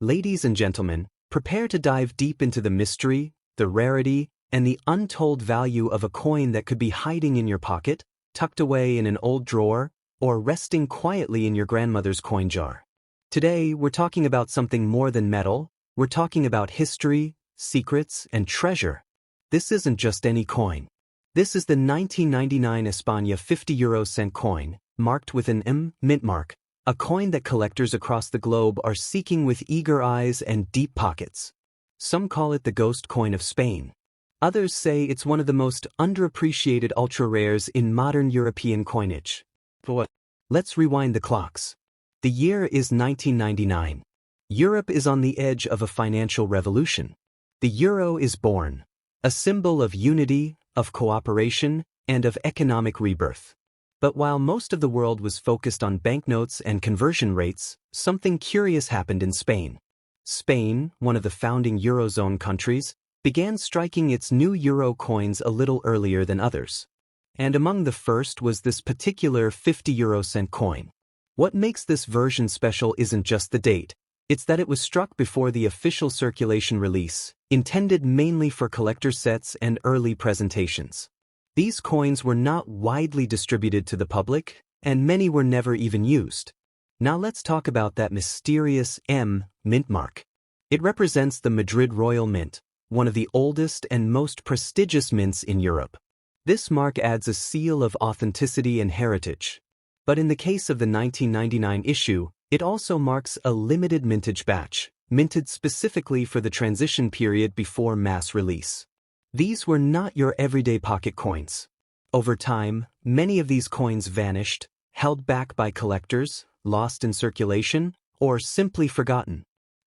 Ladies and gentlemen, prepare to dive deep into the mystery, the rarity, and the untold value of a coin that could be hiding in your pocket, tucked away in an old drawer, or resting quietly in your grandmother's coin jar. Today, we're talking about something more than metal. We're talking about history, secrets, and treasure. This isn't just any coin. This is the 1999 España 50 € coin, marked with an M mint mark, a coin that collectors across the globe are seeking with eager eyes and deep pockets. Some call it the ghost coin of Spain. Others say it's one of the most underappreciated ultra-rares in modern European coinage. But let's rewind the clocks. The year is 1999. Europe is on the edge of a financial revolution. The euro is born, a symbol of unity, of cooperation, and of economic rebirth. But while most of the world was focused on banknotes and conversion rates, something curious happened in Spain. Spain, one of the founding Eurozone countries, began striking its new euro coins a little earlier than others. And among the first was this particular 50 € coin. What makes this version special isn't just the date, it's that it was struck before the official circulation release, intended mainly for collector sets and early presentations. These coins were not widely distributed to the public, and many were never even used. Now let's talk about that mysterious M mint mark. It represents the Madrid Royal Mint, one of the oldest and most prestigious mints in Europe. This mark adds a seal of authenticity and heritage. But in the case of the 1999 issue, it also marks a limited mintage batch, minted specifically for the transition period before mass release. These were not your everyday pocket coins. Over time, many of these coins vanished, held back by collectors, lost in circulation, or simply forgotten.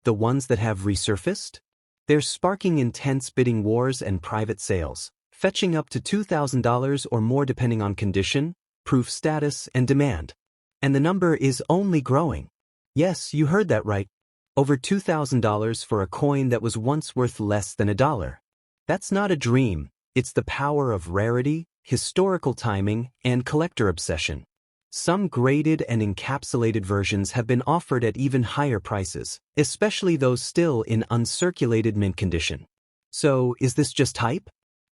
The ones that have resurfaced? They're sparking intense bidding wars and private sales, fetching up to $2,000 or more depending on condition, proof status, and demand. And the number is only growing. Yes, you heard that right. Over $2,000 for a coin that was once worth less than $1. That's not a dream, it's the power of rarity, historical timing, and collector obsession. Some graded and encapsulated versions have been offered at even higher prices, especially those still in uncirculated mint condition. So, is this just hype?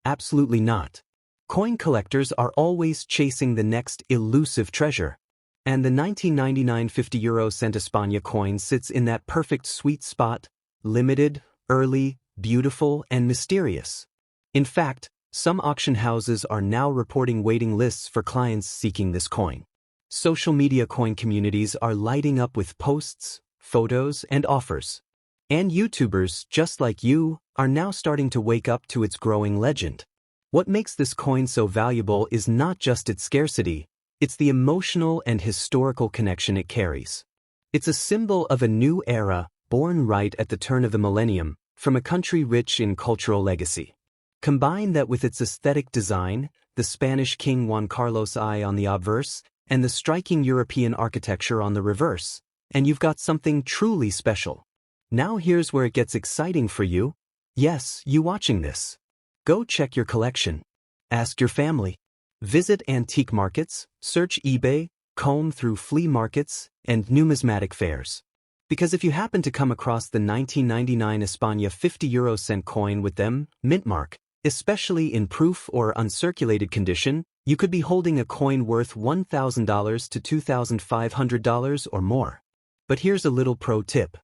Absolutely not. Coin collectors are always chasing the next elusive treasure. And the 1999 50 € España coin sits in that perfect sweet spot, limited, early, beautiful, and mysterious. In fact, some auction houses are now reporting waiting lists for clients seeking this coin. Social media coin communities are lighting up with posts, photos, and offers. And YouTubers, just like you, are now starting to wake up to its growing legend. What makes this coin so valuable is not just its scarcity, it's the emotional and historical connection it carries. It's a symbol of a new era, born right at the turn of the millennium, from a country rich in cultural legacy. Combine that with its aesthetic design, the Spanish King Juan Carlos I on the obverse, and the striking European architecture on the reverse, and you've got something truly special. Now here's where it gets exciting for you. Yes, you watching this. Go check your collection. Ask your family. Visit antique markets, search eBay, comb through flea markets, and numismatic fairs. Because if you happen to come across the 1999 España 50 € coin with them, mint mark, especially in proof or uncirculated condition, you could be holding a coin worth $1,000 to $2,500 or more. But here's a little pro tip.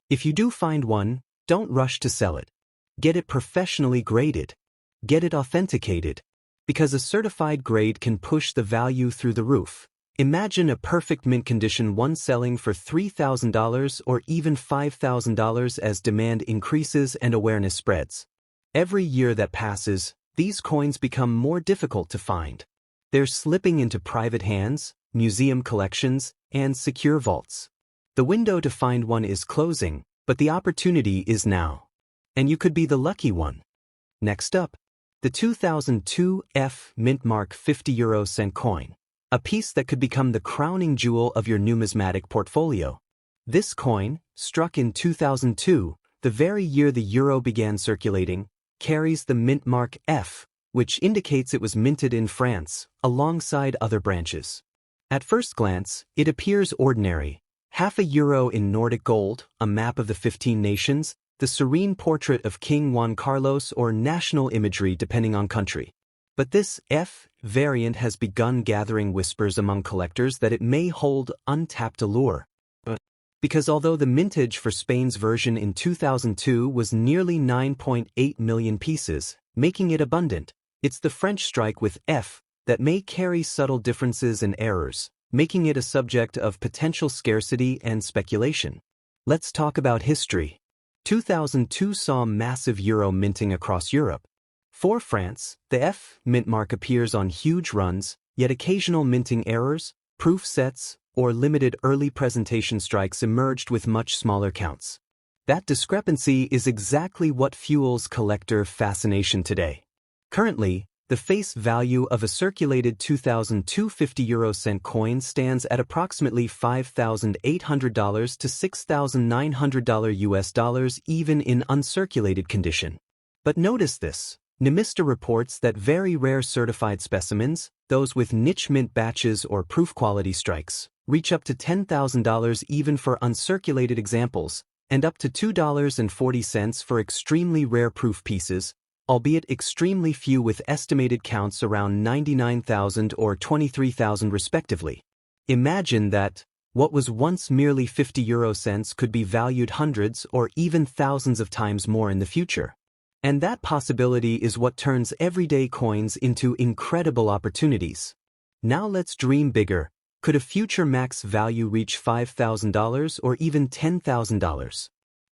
If you do find one, don't rush to sell it. Get it professionally graded. Get it authenticated. Because a certified grade can push the value through the roof. Imagine a perfect mint condition one selling for $3,000 or even $5,000 as demand increases and awareness spreads. Every year that passes, these coins become more difficult to find. They're slipping into private hands, museum collections, and secure vaults. The window to find one is closing, but the opportunity is now. And you could be the lucky one. Next up, the 2002 F mint mark 50 € coin. A piece that could become the crowning jewel of your numismatic portfolio. This coin, struck in 2002, the very year the euro began circulating, carries the mint mark F, which indicates it was minted in France, alongside other branches. At first glance, it appears ordinary, Half a euro in Nordic gold, a map of the 15 nations, the serene portrait of King Juan Carlos, or national imagery depending on country. But this F variant has begun gathering whispers among collectors that it may hold untapped allure. Because although the mintage for Spain's version in 2002 was nearly 9.8 million pieces, making it abundant, it's the French strike with F that may carry subtle differences and errors, making it a subject of potential scarcity and speculation. Let's talk about history. 2002 saw massive euro minting across Europe. For France, the F mint mark appears on huge runs, yet occasional minting errors, proof sets, or limited early presentation strikes emerged with much smaller counts. That discrepancy is exactly what fuels collector fascination today. Currently, the face value of a circulated 2002 50-euro-cent coin stands at approximately $5,800 to $6,900 US dollars even in uncirculated condition. But notice this. Nemista reports that very rare certified specimens, those with niche mint batches or proof quality strikes, reach up to $10,000 even for uncirculated examples, and up to $2.40 for extremely rare proof pieces, albeit extremely few with estimated counts around 99,000 or 23,000 respectively. Imagine that what was once merely 50 euro cents could be valued hundreds or even thousands of times more in the future. And that possibility is what turns everyday coins into incredible opportunities. Now let's dream bigger. Could a future max value reach $5,000 or even $10,000?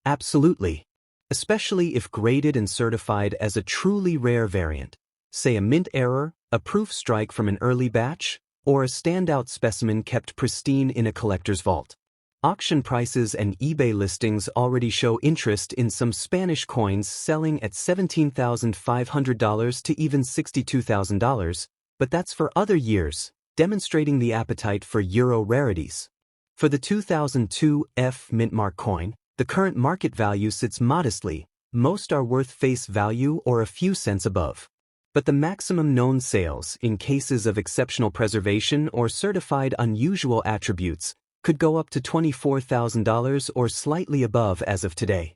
Absolutely. Especially if graded and certified as a truly rare variant, say a mint error, a proof strike from an early batch, or a standout specimen kept pristine in a collector's vault. Auction prices and eBay listings already show interest in some Spanish coins selling at $17,500 to even $62,000, but that's for other years, demonstrating the appetite for euro rarities. For the 2002 F mint mark coin, the current market value sits modestly. Most are worth face value or a few cents above. But the maximum known sales, in cases of exceptional preservation or certified unusual attributes, could go up to $24,000 or slightly above as of today.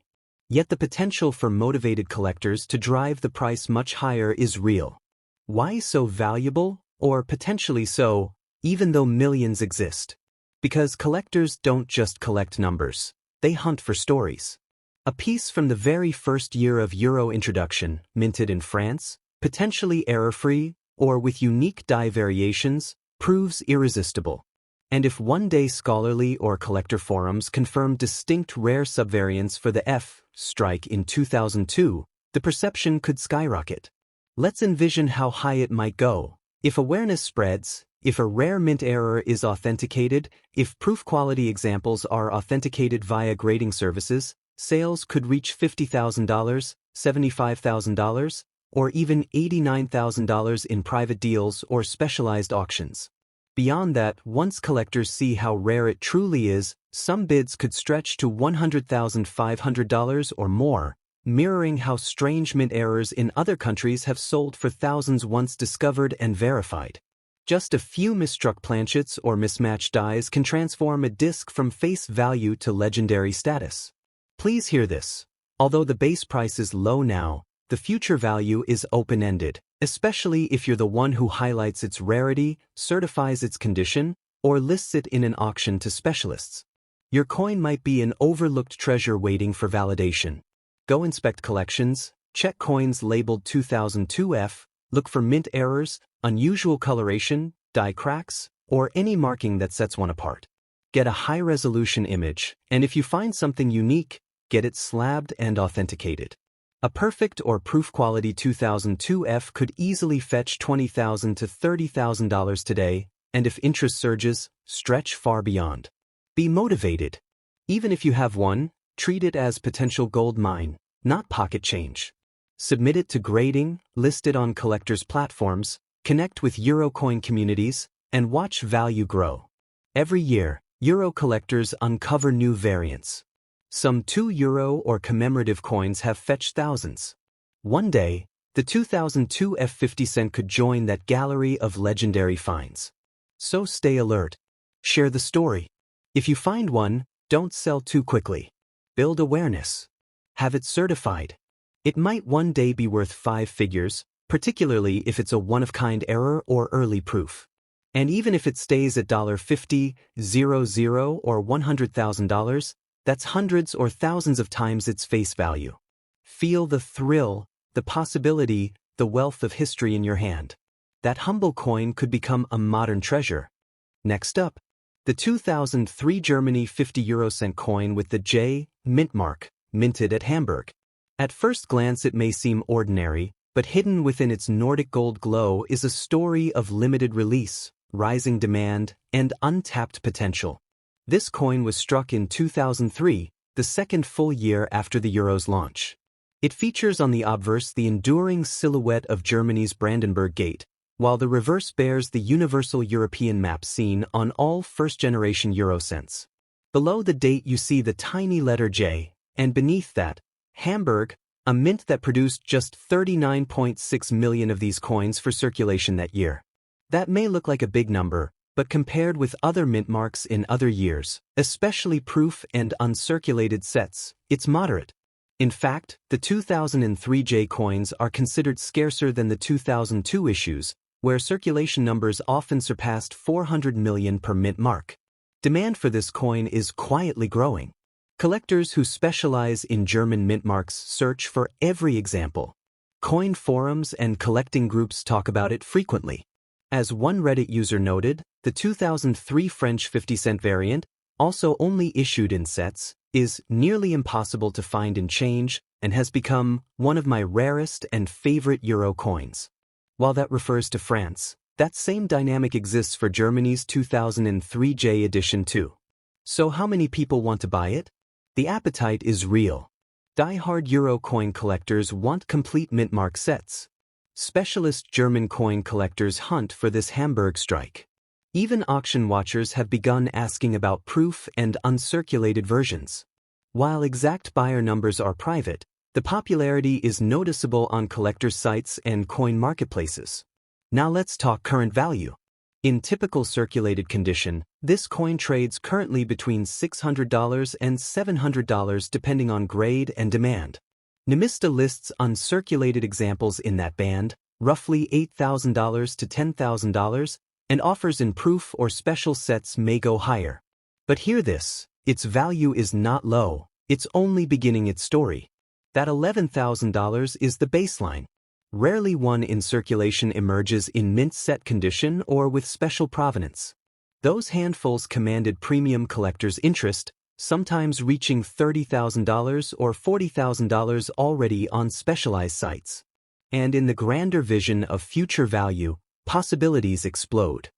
Yet the potential for motivated collectors to drive the price much higher is real. Why so valuable, or potentially so, even though millions exist? Because collectors don't just collect numbers, they hunt for stories. A piece from the very first year of euro introduction, minted in France, potentially error-free, or with unique die variations, proves irresistible. And if one-day scholarly or collector forums confirm distinct rare subvariants for the F strike in 2002, the perception could skyrocket. Let's envision how high it might go. If awareness spreads, if a rare mint error is authenticated, if proof quality examples are authenticated via grading services, sales could reach $50,000, $75,000, or even $89,000 in private deals or specialized auctions. Beyond that, once collectors see how rare it truly is, some bids could stretch to $100,500 or more, mirroring how strange mint errors in other countries have sold for thousands once discovered and verified. Just a few misstruck planchets or mismatched dies can transform a disc from face value to legendary status. Please hear this. Although the base price is low now, the future value is open-ended, especially if you're the one who highlights its rarity, certifies its condition, or lists it in an auction to specialists. Your coin might be an overlooked treasure waiting for validation. Go inspect collections, check coins labeled 2002F, look for mint errors, unusual coloration, die cracks, or any marking that sets one apart. Get a high-resolution image, and if you find something unique, get it slabbed and authenticated. A perfect or proof-quality 2002F could easily fetch $20,000 to $30,000 today, and if interest surges, stretch far beyond. Be motivated. Even if you have one, treat it as potential gold mine, not pocket change. Submit it to grading, list it on collectors' platforms, connect with Eurocoin communities, and watch value grow. Every year, Euro collectors uncover new variants. Some €2 or commemorative coins have fetched thousands. One day, the 2002 F50 cent could join that gallery of legendary finds. So stay alert. Share the story. If you find one, don't sell too quickly. Build awareness. Have it certified. It might one day be worth 5 figures, particularly if it's a one-of-kind error or early proof. And even if it stays at $50, $00, or $100,000, that's hundreds or thousands of times its face value. Feel the thrill, the possibility, the wealth of history in your hand. That humble coin could become a modern treasure. Next up, the 2003 Germany 50 Eurocent coin with the J mint mark, minted at Hamburg. At first glance it may seem ordinary, but hidden within its Nordic gold glow is a story of limited release, rising demand, and untapped potential. This coin was struck in 2003, the second full year after the euro's launch. It features on the obverse the enduring silhouette of Germany's Brandenburg Gate, while the reverse bears the universal European map seen on all first-generation Eurocents. Below the date you see the tiny letter J, and beneath that, Hamburg, a mint that produced just 39.6 million of these coins for circulation that year. That may look like a big number, but compared with other mint marks in other years, especially proof and uncirculated sets, it's moderate. In fact, the 2003 J coins are considered scarcer than the 2002 issues, where circulation numbers often surpassed 400 million per mint mark. Demand for this coin is quietly growing. Collectors who specialize in German mint marks search for every example. Coin forums and collecting groups talk about it frequently. As one Reddit user noted, the 2003 French 50-cent variant, also only issued in sets, is nearly impossible to find in change and has become one of my rarest and favorite euro coins. While that refers to France, that same dynamic exists for Germany's 2003 J edition too. So how many people want to buy it? The appetite is real. Die-hard euro coin collectors want complete mint mark sets. Specialist German coin collectors hunt for this Hamburg strike. Even auction watchers have begun asking about proof and uncirculated versions. While exact buyer numbers are private, the popularity is noticeable on collectors' sites and coin marketplaces. Now let's talk current value. In typical circulated condition, this coin trades currently between $600 and $700 depending on grade and demand. Nemista lists uncirculated examples in that band, roughly $8,000 to $10,000, and offers in proof or special sets may go higher. But hear this, its value is not low, it's only beginning its story. That $11,000 is the baseline. Rarely one in circulation emerges in mint set condition or with special provenance. Those handfuls commanded premium collectors' interest, sometimes reaching $30,000 or $40,000 already on specialized sites. And in the grander vision of future value, possibilities explode.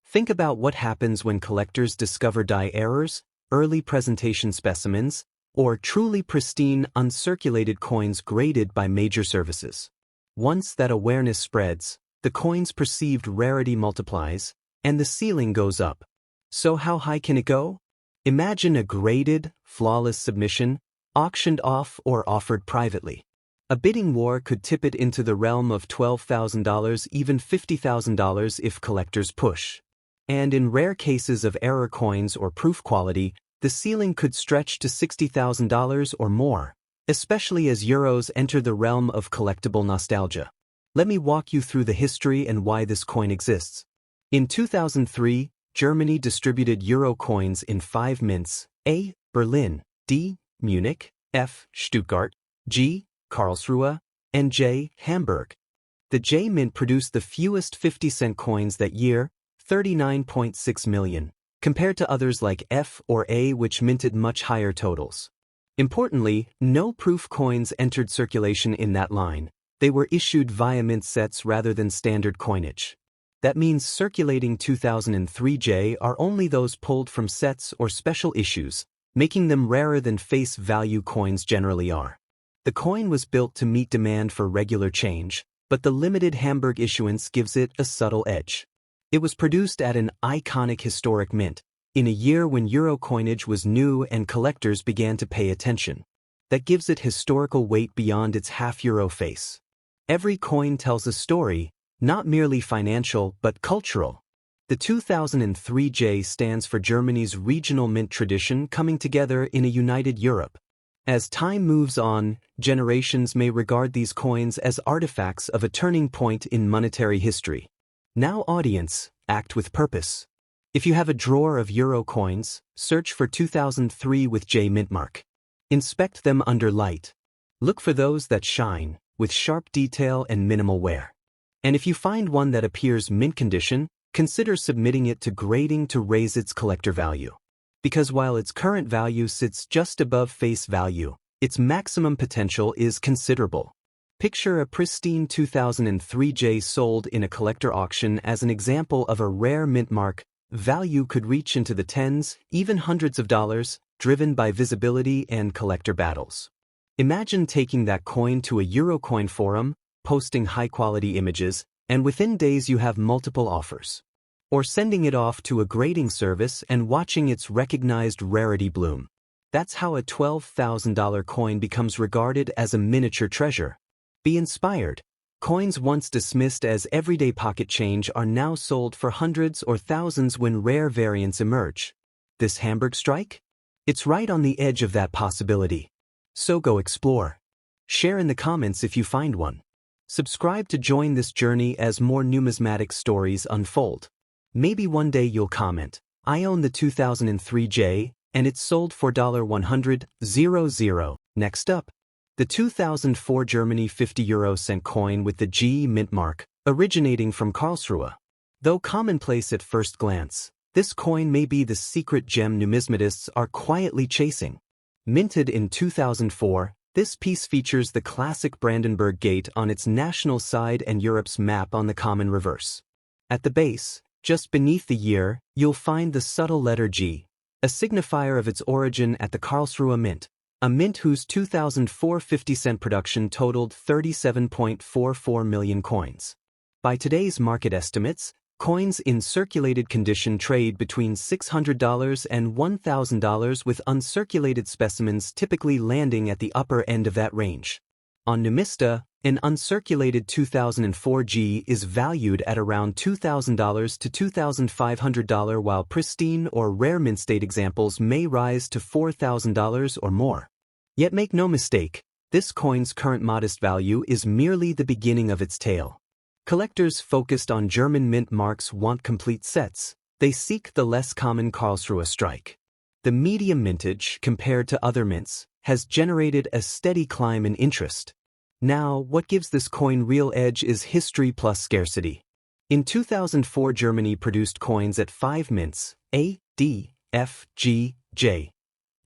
Think about what happens when collectors discover die errors, early presentation specimens, or truly pristine uncirculated coins graded by major services. Once that awareness spreads, the coin's perceived rarity multiplies, and the ceiling goes up. So how high can it go? Imagine a graded, flawless submission, auctioned off or offered privately. A bidding war could tip it into the realm of $12,000, even $50,000 if collectors push. And in rare cases of error coins or proof quality, the ceiling could stretch to $60,000 or more, especially as euros enter the realm of collectible nostalgia. Let me walk you through the history and why this coin exists. In 2003, Germany distributed euro coins in 5 mints: A. Berlin, D. Munich, F. Stuttgart, G. Karlsruhe, and J. Hamburg. The J mint produced the fewest 50-cent coins that year, 39.6 million, compared to others like F or A which minted much higher totals. Importantly, no proof coins entered circulation in that line. They were issued via mint sets rather than standard coinage. That means circulating 2003 J are only those pulled from sets or special issues, making them rarer than face value coins generally are. The coin was built to meet demand for regular change, but the limited Hamburg issuance gives it a subtle edge. It was produced at an iconic historic mint, in a year when euro coinage was new and collectors began to pay attention. That gives it historical weight beyond its half-euro face. Every coin tells a story, not merely financial but cultural. The 2003 J stands for Germany's regional mint tradition coming together in a united Europe. As time moves on, generations may regard these coins as artifacts of a turning point in monetary history. Now audience, act with purpose. If you have a drawer of euro coins, search for 2003 with J mint mark. Inspect them under light. Look for those that shine, with sharp detail and minimal wear. And if you find one that appears mint condition, consider submitting it to grading to raise its collector value. Because while its current value sits just above face value, its maximum potential is considerable. Picture a pristine 2003 J sold in a collector auction as an example of a rare mint mark. Value could reach into the tens, even hundreds of dollars, driven by visibility and collector battles. Imagine taking that coin to a Eurocoin forum, posting high-quality images, and within days you have multiple offers. Or sending it off to a grading service and watching its recognized rarity bloom. That's how a $12,000 coin becomes regarded as a miniature treasure. Be inspired. Coins once dismissed as everyday pocket change are now sold for hundreds or thousands when rare variants emerge. This Hamburg strike? It's right on the edge of that possibility. So go explore. Share in the comments if you find one. Subscribe to join this journey as more numismatic stories unfold. Maybe one day you'll comment, I own the 2003 J, and it's sold for $100,000. Next up, the 2004 Germany 50 coin with the G mint mark, originating from Karlsruhe. Though commonplace at first glance, this coin may be the secret gem numismatists are quietly chasing. Minted in 2004, this piece features the classic Brandenburg Gate on its national side and Europe's map on the common reverse. At the base, just beneath the year, you'll find the subtle letter G, a signifier of its origin at the Karlsruhe Mint, a mint whose 2004 50-cent production totaled 37.44 million coins. By today's market estimates, coins in circulated condition trade between $600 and $1,000 with uncirculated specimens typically landing at the upper end of that range. On Numista, an uncirculated 2004 G is valued at around $2,000 to $2,500 while pristine or rare mint state examples may rise to $4,000 or more. Yet make no mistake, this coin's current modest value is merely the beginning of its tale. Collectors focused on German mint marks want complete sets. They seek the less common Karlsruhe strike. The medium mintage, compared to other mints, has generated a steady climb in interest. Now, what gives this coin real edge is history plus scarcity. In 2004, Germany produced coins at 5 mints, A, D, F, G, J.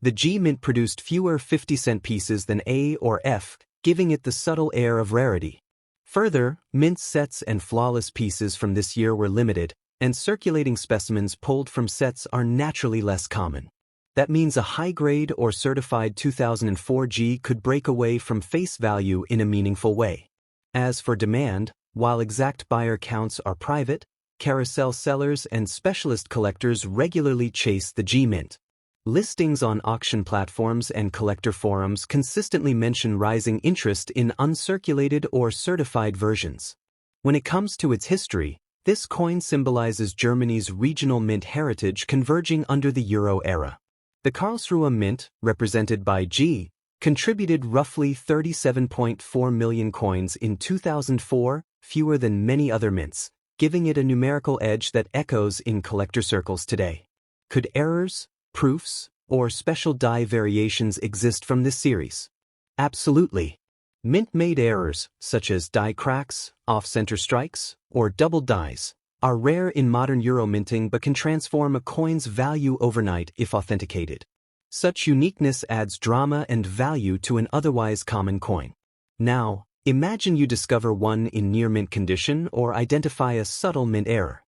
The G mint produced fewer 50-cent pieces than A or F, giving it the subtle air of rarity. Further, mint sets and flawless pieces from this year were limited, and circulating specimens pulled from sets are naturally less common. That means a high-grade or certified 2004 G could break away from face value in a meaningful way. As for demand, while exact buyer counts are private, carousel sellers and specialist collectors regularly chase the G mint. Listings on auction platforms and collector forums consistently mention rising interest in uncirculated or certified versions. When it comes to its history, this coin symbolizes Germany's regional mint heritage converging under the Euro era. The Karlsruhe Mint, represented by G, contributed roughly 37.4 million coins in 2004, fewer than many other mints, giving it a numerical edge that echoes in collector circles today. Could errors, proofs, or special die variations exist from this series? Absolutely. Mint-made errors, such as die cracks, off-center strikes, or double dies, are rare in modern Euro minting but can transform a coin's value overnight if authenticated. Such uniqueness adds drama and value to an otherwise common coin. Now, imagine you discover one in near mint condition or identify a subtle mint error.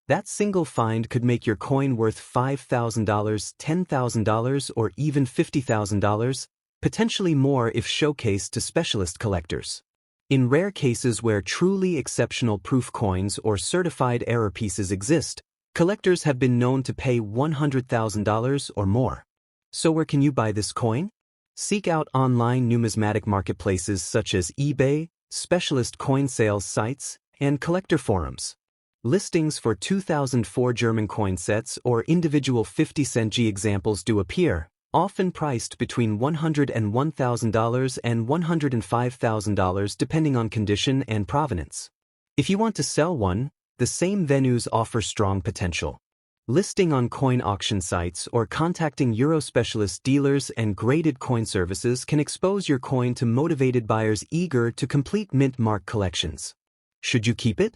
That single find could make your coin worth $5,000, $10,000, or even $50,000, potentially more if showcased to specialist collectors. In rare cases where truly exceptional proof coins or certified error pieces exist, collectors have been known to pay $100,000 or more. So where can you buy this coin? Seek out online numismatic marketplaces such as eBay, specialist coin sales sites, and collector forums. Listings for 2004 German coin sets or individual 50-cent G examples do appear, often priced between $101,000 and $105,000 depending on condition and provenance. If you want to sell one, the same venues offer strong potential. Listing on coin auction sites or contacting Euro specialist dealers and graded coin services can expose your coin to motivated buyers eager to complete mint mark collections. Should you keep it?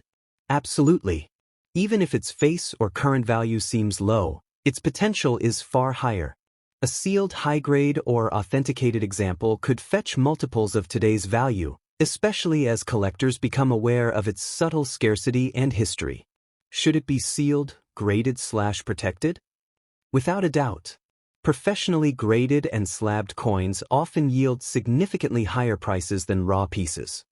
Absolutely. Even if its face or current value seems low, its potential is far higher. A sealed high-grade or authenticated example could fetch multiples of today's value, especially as collectors become aware of its subtle scarcity and history. Should it be sealed, graded/protected? Without a doubt. Professionally graded and slabbed coins often yield significantly higher prices than raw pieces.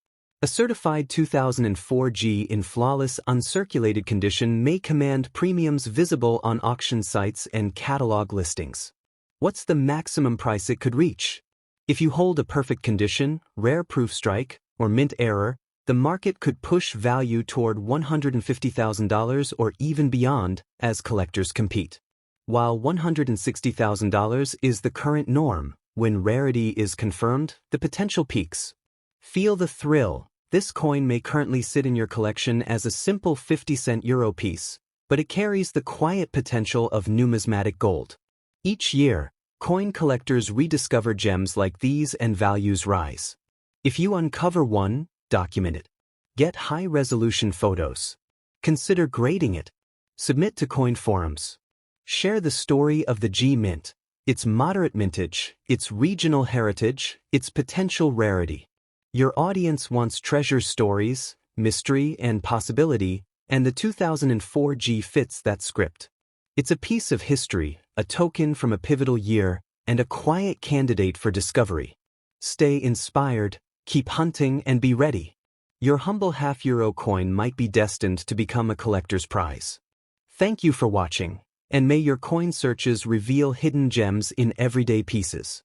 A certified 2004 G in flawless, uncirculated condition may command premiums visible on auction sites and catalog listings. What's the maximum price it could reach? If you hold a perfect condition, rare proof strike, or mint error, the market could push value toward $150,000 or even beyond as collectors compete. While $160,000 is the current norm, when rarity is confirmed, the potential peaks. Feel the thrill. This coin may currently sit in your collection as a simple 50-cent euro piece, but it carries the quiet potential of numismatic gold. Each year, coin collectors rediscover gems like these and values rise. If you uncover one, document it. Get high-resolution photos. Consider grading it. Submit to coin forums. Share the story of the G Mint, its moderate mintage, its regional heritage, its potential rarity. Your audience wants treasure stories, mystery, and possibility, and the 2004 G fits that script. It's a piece of history, a token from a pivotal year, and a quiet candidate for discovery. Stay inspired, keep hunting, and be ready. Your humble half-euro coin might be destined to become a collector's prize. Thank you for watching, and may your coin searches reveal hidden gems in everyday pieces.